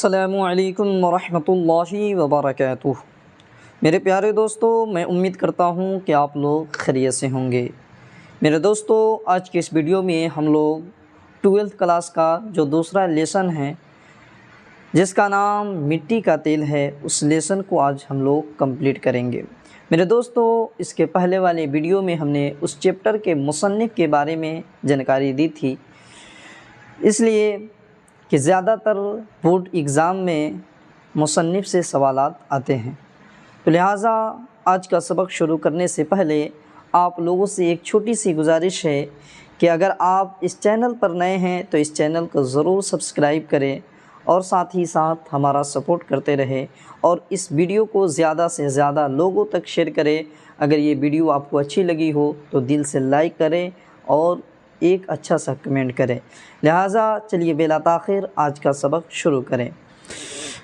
السلام علیکم ورحمۃ اللہ وبرکاتہ۔ میرے پیارے دوستو، میں امید کرتا ہوں کہ آپ لوگ خیریت سے ہوں گے۔ میرے دوستو، آج کے اس ویڈیو میں ہم لوگ 12th کلاس کا جو دوسرا لیسن ہے جس کا نام مٹی کا تیل ہے، اس لیسن کو آج ہم لوگ کمپلیٹ کریں گے۔ میرے دوستو، اس کے پہلے والے ویڈیو میں ہم نے اس چیپٹر کے مصنف کے بارے میں جانکاری دی تھی، اس لیے کہ زیادہ تر بورڈ ایگزام میں مصنف سے سوالات آتے ہیں، تو لہٰذا آج کا سبق شروع کرنے سے پہلے آپ لوگوں سے ایک چھوٹی سی گزارش ہے کہ اگر آپ اس چینل پر نئے ہیں تو اس چینل کو ضرور سبسکرائب کریں اور ساتھ ہی ساتھ ہمارا سپورٹ کرتے رہیں، اور اس ویڈیو کو زیادہ سے زیادہ لوگوں تک شیئر کریں۔ اگر یہ ویڈیو آپ کو اچھی لگی ہو تو دل سے لائک کریں اور ایک اچھا سا کمنٹ کریں۔ لہٰذا چلیے بلا تاخیر آج کا سبق شروع کریں۔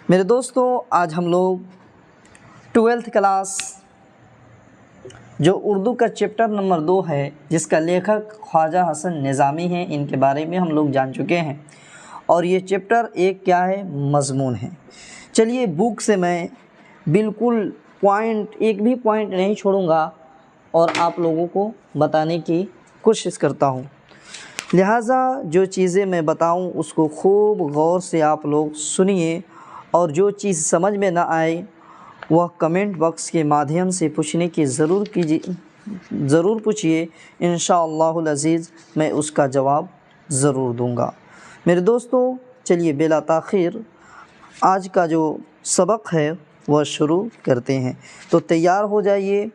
میرے دوستو، آج ہم لوگ 12th کلاس جو اردو کا چیپٹر نمبر 2 ہے، جس کا لیکھک خواجہ حسن نظامی ہیں، ان کے بارے میں ہم لوگ جان چکے ہیں، اور یہ چیپٹر ایک کیا ہے، مضمون ہے۔ چلیے بک سے میں بالکل ایک بھی پوائنٹ نہیں چھوڑوں گا اور آپ لوگوں کو بتانے کی کوشش کرتا ہوں، لہٰذا جو چیزیں میں بتاؤں اس کو خوب غور سے آپ لوگ سنیے، اور جو چیز سمجھ میں نہ آئے وہ کمنٹ باکس کے مادھیم سے پوچھنے کی ضرور پوچھیے، انشاءاللہ العزیز میں اس کا جواب ضرور دوں گا۔ میرے دوستو، چلیے بلا تاخیر آج کا جو سبق ہے وہ شروع کرتے ہیں، تو تیار ہو جائیے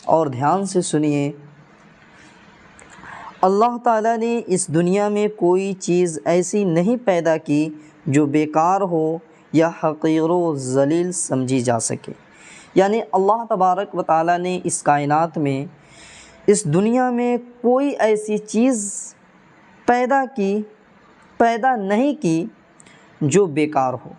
اور دھیان سے سنیے۔ اللہ تعالیٰ نے اس دنیا میں کوئی چیز ایسی نہیں پیدا کی جو بیکار ہو یا حقیر و ذلیل سمجھی جا سکے، یعنی اللہ تبارک و تعالیٰ نے اس کائنات میں، اس دنیا میں کوئی ایسی چیز پیدا نہیں کی جو بیکار ہو۔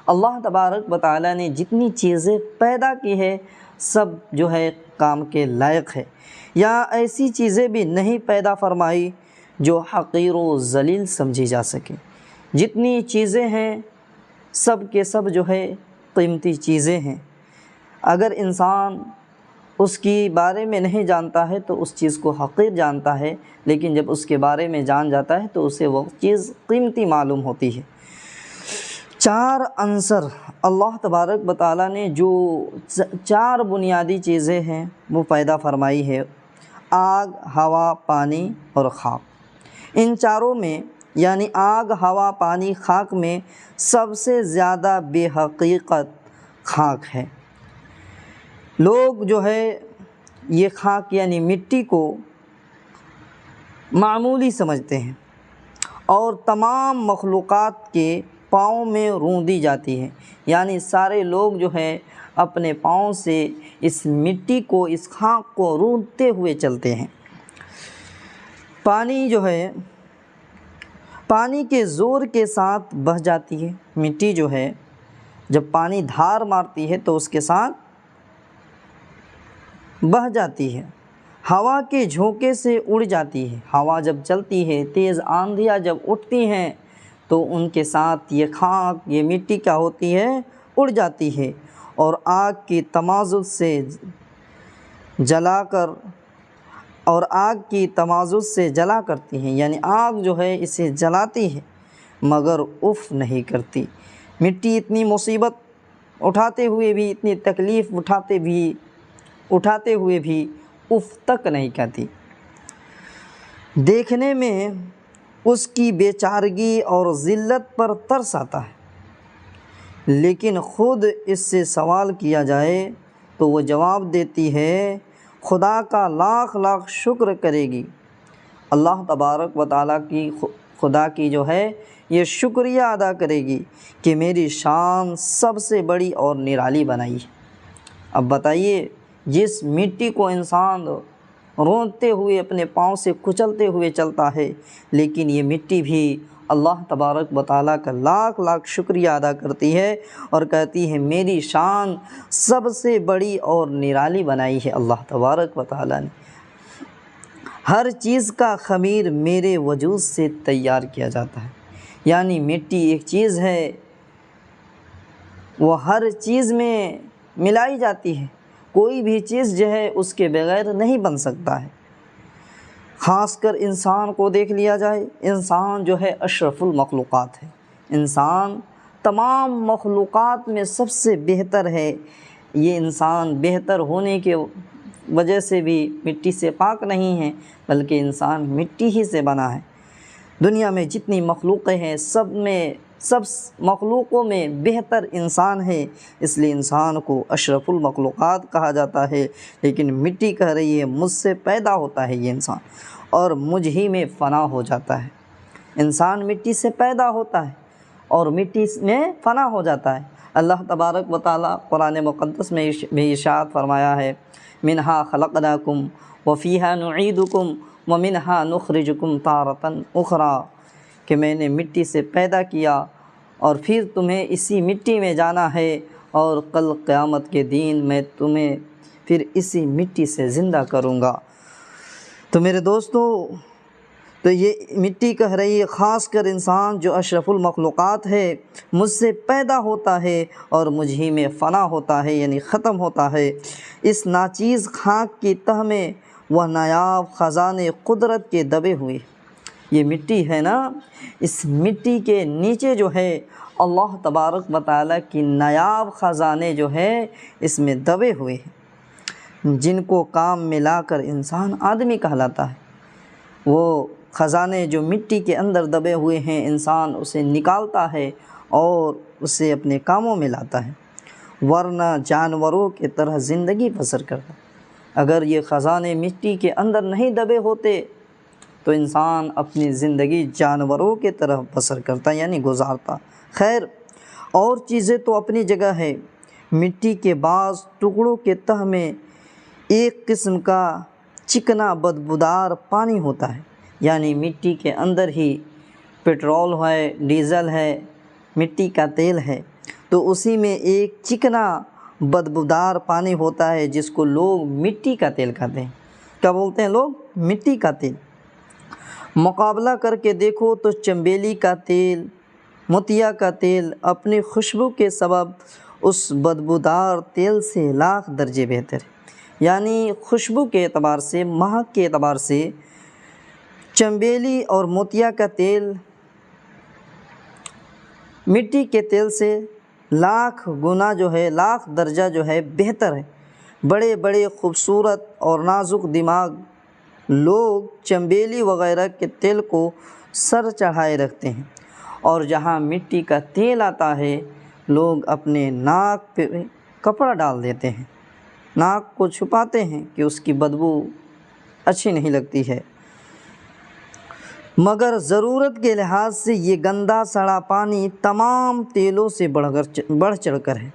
اللہ تبارک و تعالیٰ نے جتنی چیزیں پیدا کی ہے سب جو ہے کام کے لائق ہے، یا ایسی چیزیں بھی نہیں پیدا فرمائی جو حقیر و ذلیل سمجھی جا سکے۔ جتنی چیزیں ہیں سب کے سب جو ہے قیمتی چیزیں ہیں۔ اگر انسان اس کی بارے میں نہیں جانتا ہے تو اس چیز کو حقیر جانتا ہے، لیکن جب اس کے بارے میں جان جاتا ہے تو اسے وہ چیز قیمتی معلوم ہوتی ہے۔ 4 عنصر اللہ تبارک و تعالیٰ نے جو 4 بنیادی چیزیں ہیں وہ پیدا فرمائی ہے، آگ، ہوا، پانی اور خاک۔ ان چاروں میں یعنی آگ، ہوا، پانی، خاک میں سب سے زیادہ بے حقیقت خاک ہے۔ لوگ جو ہے یہ خاک یعنی مٹی کو معمولی سمجھتے ہیں اور تمام مخلوقات کے پاؤں میں روندی جاتی ہے، یعنی سارے لوگ جو ہے اپنے پاؤں سے اس مٹی کو، اس خاک کو روندتے ہوئے چلتے ہیں۔ پانی جو ہے پانی کے زور کے ساتھ بہہ جاتی ہے۔ مٹی جو ہے جب پانی دھار مارتی ہے تو اس کے ساتھ بہہ جاتی ہے۔ ہوا کے جھونکے سے اڑ جاتی ہے۔ ہوا جب چلتی ہے، تیز آندھیاں جب اٹھتی ہیں تو ان کے ساتھ یہ خاک، یہ مٹی کیا ہوتی ہے، اڑ جاتی ہے، اور آگ کی تمازج سے جلا کرتی ہیں، یعنی آگ جو ہے اسے جلاتی ہے مگر اف نہیں کرتی۔ مٹی اتنی مصیبت اٹھاتے ہوئے بھی، اتنی تکلیف اٹھاتے ہوئے بھی اف تک نہیں کرتی۔ دیکھنے میں اس کی بے چارگی اور ذلت پر ترس آتا ہے، لیکن خود اس سے سوال کیا جائے تو وہ جواب دیتی ہے، خدا کا لاکھ لاکھ شکر کرے گی۔ اللہ تبارک و تعالیٰ کی، خدا کی جو ہے یہ شکریہ ادا کرے گی کہ میری شان سب سے بڑی اور نرالی بنائی ہے۔ اب بتائیے، جس مٹی کو انسان روندتے ہوئے اپنے پاؤں سے کچلتے ہوئے چلتا ہے، لیکن یہ مٹی بھی اللہ تبارک و تعالیٰ کا لاکھ لاکھ شکریہ ادا کرتی ہے اور کہتی ہے میری شان سب سے بڑی اور نرالی بنائی ہے اللہ تبارک و تعالیٰ نے۔ ہر چیز کا خمیر میرے وجود سے تیار کیا جاتا ہے، یعنی مٹی ایک چیز ہے وہ ہر چیز میں ملائی جاتی ہے، کوئی بھی چیز جو ہے اس کے بغیر نہیں بن سکتا ہے۔ خاص کر انسان کو دیکھ لیا جائے، انسان جو ہے اشرف المخلوقات ہے، انسان تمام مخلوقات میں سب سے بہتر ہے۔ یہ انسان بہتر ہونے کے وجہ سے بھی مٹی سے پاک نہیں ہے، بلکہ انسان مٹی ہی سے بنا ہے۔ دنیا میں جتنی مخلوقیں ہیں سب مخلوقوں میں بہتر انسان ہے، اس لیے انسان کو اشرف المخلوقات کہا جاتا ہے۔ لیکن مٹی کہہ رہی ہے مجھ سے پیدا ہوتا ہے یہ انسان اور مجھ ہی میں فنا ہو جاتا ہے۔ انسان مٹی سے پیدا ہوتا ہے اور مٹی میں فنا ہو جاتا ہے۔ اللہ تبارک و تعالیٰ قرآن مقدس میں بھی ارشاد فرمایا ہے، منہا خلقناکم وفیہا نعیدکم ومنہا نخرجکم تارۃ اخری، کہ میں نے مٹی سے پیدا کیا اور پھر تمہیں اسی مٹی میں جانا ہے، اور کل قیامت کے دن میں تمہیں پھر اسی مٹی سے زندہ کروں گا۔ تو میرے دوستو، تو یہ مٹی کہہ رہی ہے خاص کر انسان جو اشرف المخلوقات ہے، مجھ سے پیدا ہوتا ہے اور مجھ ہی میں فنا ہوتا ہے، یعنی ختم ہوتا ہے۔ اس ناچیز خاک کی تہ میں وہ نایاب خزانے قدرت کے دبے ہوئے، یہ مٹی ہے نا، اس مٹی کے نیچے جو ہے اللہ تبارک و تعالیٰ کی نایاب خزانے جو ہے اس میں دبے ہوئے ہیں، جن کو کام میں لا کر انسان آدمی کہلاتا ہے۔ وہ خزانے جو مٹی کے اندر دبے ہوئے ہیں، انسان اسے نکالتا ہے اور اسے اپنے کاموں میں لاتا ہے، ورنہ جانوروں کی طرح زندگی بسر کرتا۔ اگر یہ خزانے مٹی کے اندر نہیں دبے ہوتے تو انسان اپنی زندگی جانوروں کی طرح بسر کرتا، یعنی گزارتا۔ خیر، اور چیزیں تو اپنی جگہ ہے۔ مٹی کے بعض ٹکڑوں کے تہ میں ایک قسم کا چکنا بدبودار پانی ہوتا ہے، یعنی مٹی کے اندر ہی پٹرول ہے، ڈیزل ہے، مٹی کا تیل ہے، تو اسی میں ایک چکنا بدبودار پانی ہوتا ہے جس کو لوگ مٹی کا تیل کہتے ہیں۔ کیا بولتے ہیں لوگ؟ مٹی کا تیل۔ مقابلہ کر کے دیکھو تو چنبیلی کا تیل، متیا کا تیل اپنی خوشبو کے سبب اس بدبودار تیل سے لاکھ درجے بہتر ہے، یعنی خوشبو کے اعتبار سے، مہک کے اعتبار سے چنبیلی اور موتیا کا تیل مٹی کے تیل سے لاکھ گنا جو ہے، لاکھ درجہ جو ہے بہتر ہے۔ بڑے بڑے خوبصورت اور نازک دماغ لوگ چنبیلی وغیرہ کے تیل کو سر چڑھائے رکھتے ہیں، اور جہاں مٹی کا تیل آتا ہے لوگ اپنے ناک پہ کپڑا ڈال دیتے ہیں، ناک کو چھپاتے ہیں کہ اس کی بدبو اچھی نہیں لگتی ہے۔ مگر ضرورت کے لحاظ سے یہ گندا سڑا پانی تمام تیلوں سے بڑھ چڑھ کر ہے۔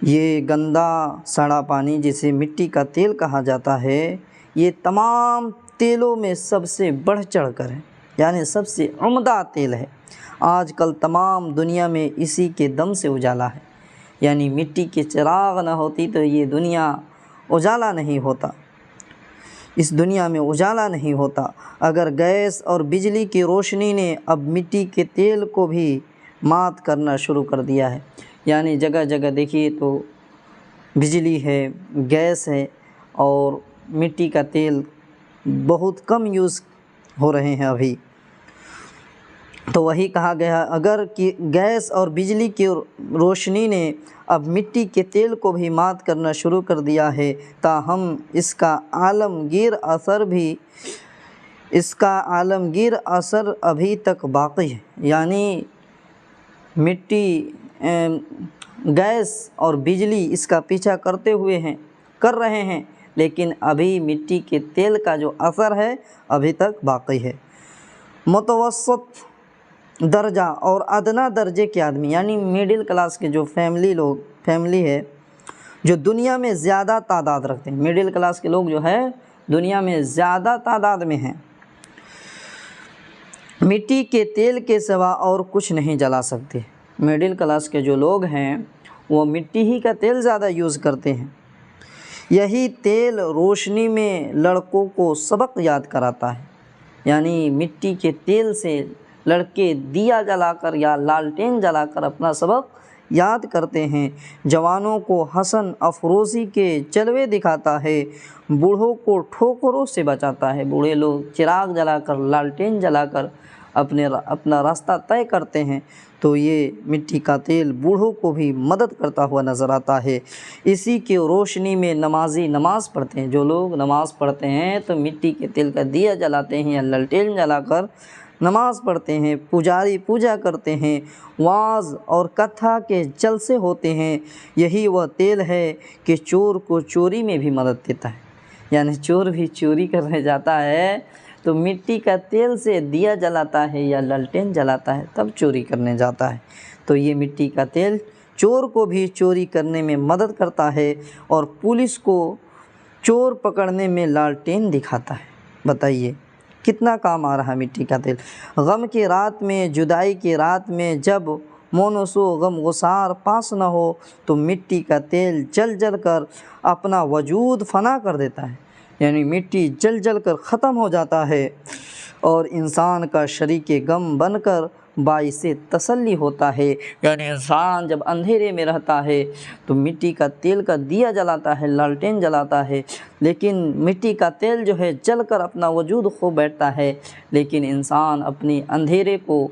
یہ گندا سڑا پانی جسے مٹی کا تیل کہا جاتا ہے، یہ تمام تیلوں میں سب سے بڑھ چڑھ کر ہے، یعنی سب سے عمدہ تیل ہے۔ آج کل تمام دنیا میں اسی کے دم سے اجالا ہے، یعنی مٹی کے چراغ نہ ہوتی تو یہ دنیا اجالا نہیں ہوتا، اس دنیا میں اجالا نہیں ہوتا۔ اگر گیس اور بجلی کی روشنی نے اب مٹی کے تیل کو بھی مات کرنا شروع کر دیا ہے، یعنی جگہ جگہ دیکھیے تو بجلی ہے، گیس ہے، اور مٹی کا تیل بہت کم یوز ہو رہے ہیں ابھی۔ تو وہی کہا گیا، اگر کہ گیس اور بجلی کی روشنی نے اب مٹی کے تیل کو بھی مات کرنا شروع کر دیا ہے، تاہم اس کا عالمگیر اثر ابھی تک باقی ہے، یعنی مٹی، گیس اور بجلی اس کا پیچھا کر رہے ہیں، لیکن ابھی مٹی کے تیل کا جو اثر ہے ابھی تک باقی ہے۔ متوسط درجہ اور ادنا درجے کے آدمی، یعنی میڈل کلاس کے جو فیملی ہے، جو دنیا میں زیادہ تعداد رکھتے ہیں، میڈل کلاس کے لوگ جو ہے دنیا میں زیادہ تعداد میں ہیں، مٹی کے تیل کے سوا اور کچھ نہیں جلا سکتے۔ میڈل کلاس کے جو لوگ ہیں وہ مٹی ہی کا تیل زیادہ یوز کرتے ہیں۔ یہی تیل روشنی میں لڑکوں کو سبق یاد کراتا ہے، یعنی مٹی کے تیل سے لڑکے دیا جلا کر یا لالٹین جلا کر اپنا سبق یاد کرتے ہیں، جوانوں کو حسن افروزی کے جلوے دکھاتا ہے، بوڑھوں کو ٹھوکروں سے بچاتا ہے۔ بوڑھے لوگ چراغ جلا کر، لالٹین جلا کر اپنا راستہ طے کرتے ہیں، تو یہ مٹی کا تیل بوڑھوں کو بھی مدد کرتا ہوا نظر آتا ہے۔ اسی کی روشنی میں نمازی نماز پڑھتے ہیں۔ جو لوگ نماز پڑھتے ہیں تو مٹی کے تیل کا دیا جلاتے ہیں یا لالٹین جلا کر نماز پڑھتے ہیں، پجاری پوجا کرتے ہیں، واعظ اور کتھا کے جلسے ہوتے ہیں۔ یہی وہ تیل ہے کہ چور کو چوری میں بھی مدد دیتا ہے، یعنی چور بھی چوری کرنے جاتا ہے تو مٹی کا تیل سے دیا جلاتا ہے یا لالٹین جلاتا ہے، تب چوری کرنے جاتا ہے۔ تو یہ مٹی کا تیل چور کو بھی چوری کرنے میں مدد کرتا ہے اور پولیس کو چور پکڑنے میں لالٹین دکھاتا ہے۔ بتائیے کتنا کام آ رہا ہے مٹی کا تیل۔ غم کی رات میں، جدائی کی رات میں جب مونسو غم گسار پاس نہ ہو تو مٹی کا تیل جل جل کر اپنا وجود فنا کر دیتا ہے، یعنی مٹی جل جل کر ختم ہو جاتا ہے اور انسان کا شریک غم بن کر باعث تسلی ہوتا ہے۔ یعنی انسان جب اندھیرے میں رہتا ہے تو مٹی کا تیل کا دیا جلاتا ہے، لالٹین جلاتا ہے، لیکن مٹی کا تیل جو ہے جل کر اپنا وجود کھو بیٹھتا ہے، لیکن انسان اپنی اندھیرے کو،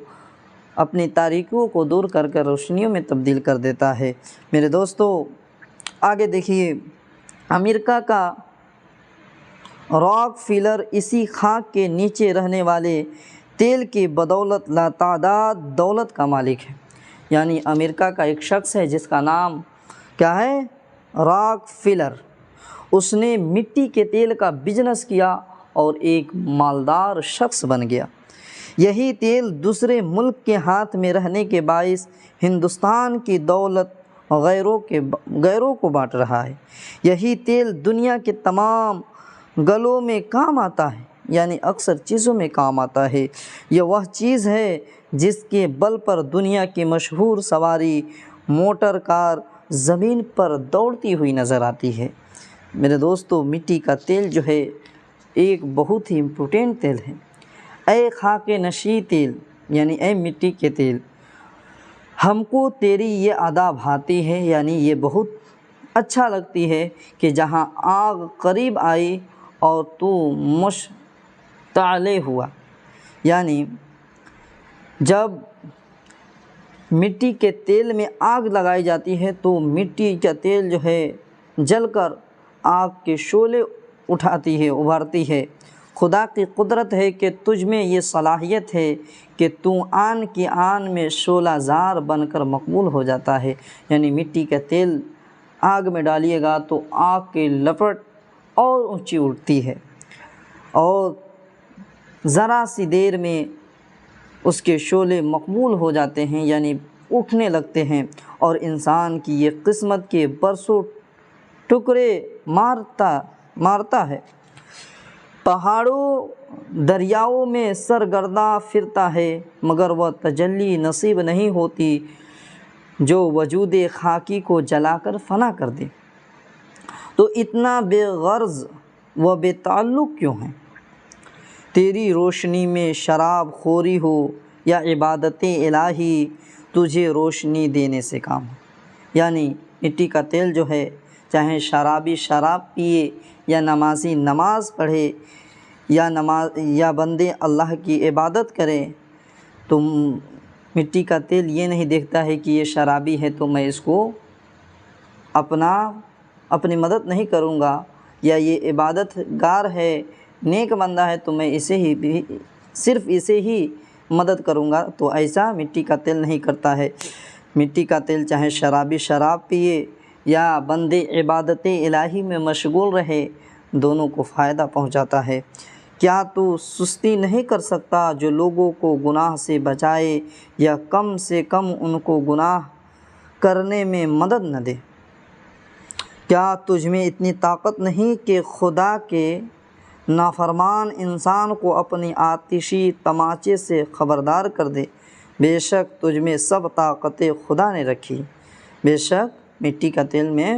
اپنی تاریکیوں کو دور کر کر روشنیوں میں تبدیل کر دیتا ہے۔ میرے دوستو آگے دیکھیے، امریکہ کا راک فیلر اسی خاک کے نیچے رہنے والے تیل کی بدولت لاتعداد دولت کا مالک ہے۔ یعنی امریکہ کا ایک شخص ہے جس کا نام کیا ہے؟ راک فیلر۔ اس نے مٹی کے تیل کا بزنس کیا اور ایک مالدار شخص بن گیا۔ یہی تیل دوسرے ملک کے ہاتھ میں رہنے کے باعث ہندوستان کی دولت غیروں کو بانٹ رہا ہے۔ یہی تیل دنیا کے تمام گلوں میں کام آتا ہے، یعنی اکثر چیزوں میں کام آتا ہے۔ یہ وہ چیز ہے جس کے بل پر دنیا کی مشہور سواری موٹر کار زمین پر دوڑتی ہوئی نظر آتی ہے۔ میرے دوستو مٹی کا تیل جو ہے ایک بہت ہی امپورٹنٹ تیل ہے۔ اے خاک نشیں تیل، یعنی اے مٹی کے تیل، ہم کو تیری یہ ادا بھاتی ہے، یعنی یہ بہت اچھا لگتی ہے کہ جہاں آگ قریب آئی اور تو مشتعل ہوا۔ یعنی جب مٹی کے تیل میں آگ لگائی جاتی ہے تو مٹی کا تیل جو ہے جل کر آگ کے شعلے اٹھاتی ہے، ابھرتی ہے۔ خدا کی قدرت ہے کہ تجھ میں یہ صلاحیت ہے کہ تو آن کی آن میں شعلہ زار بن کر مقبول ہو جاتا ہے۔ یعنی مٹی کا تیل آگ میں ڈالیے گا تو آگ کی لپٹ اور اونچی اٹھتی ہے اور ذرا سی دیر میں اس کے شعلے مقبول ہو جاتے ہیں، یعنی اٹھنے لگتے ہیں، اور انسان کی یہ قسمت کے برسوں ٹکڑے مارتا ہے۔ پہاڑوں دریاؤں میں سرگرداں پھرتا ہے، مگر وہ تجلی نصیب نہیں ہوتی جو وجود خاکی کو جلا کر فنا کر دے۔ تو اتنا بے غرض و بے تعلق کیوں ہے؟ تیری روشنی میں شراب خوری ہو یا عبادت الہی تجھے روشنی دینے سے کام ہو۔ یعنی مٹی کا تیل جو ہے، چاہے شرابی شراب پیے یا نمازی نماز پڑھے یا بندے اللہ کی عبادت کرے، تو مٹی کا تیل یہ نہیں دیکھتا ہے کہ یہ شرابی ہے تو میں اس کو اپنی مدد نہیں کروں گا، یا یہ عبادت گار ہے، نیک بندہ ہے تو میں صرف اسے ہی مدد کروں گا، تو ایسا مٹی کا تیل نہیں کرتا ہے۔ مٹی کا تیل چاہے شرابی شراب پیے یا بندے عبادت الہی میں مشغول رہے، دونوں کو فائدہ پہنچاتا ہے۔ کیا تو سستی نہیں کر سکتا جو لوگوں کو گناہ سے بچائے یا کم سے کم ان کو گناہ کرنے میں مدد نہ دے؟ کیا تجھ میں اتنی طاقت نہیں کہ خدا کے نافرمان انسان کو اپنی آتشی تماچے سے خبردار کر دے؟ بے شک تجھ میں سب طاقت خدا نے رکھی۔ بے شک مٹی کا تیل میں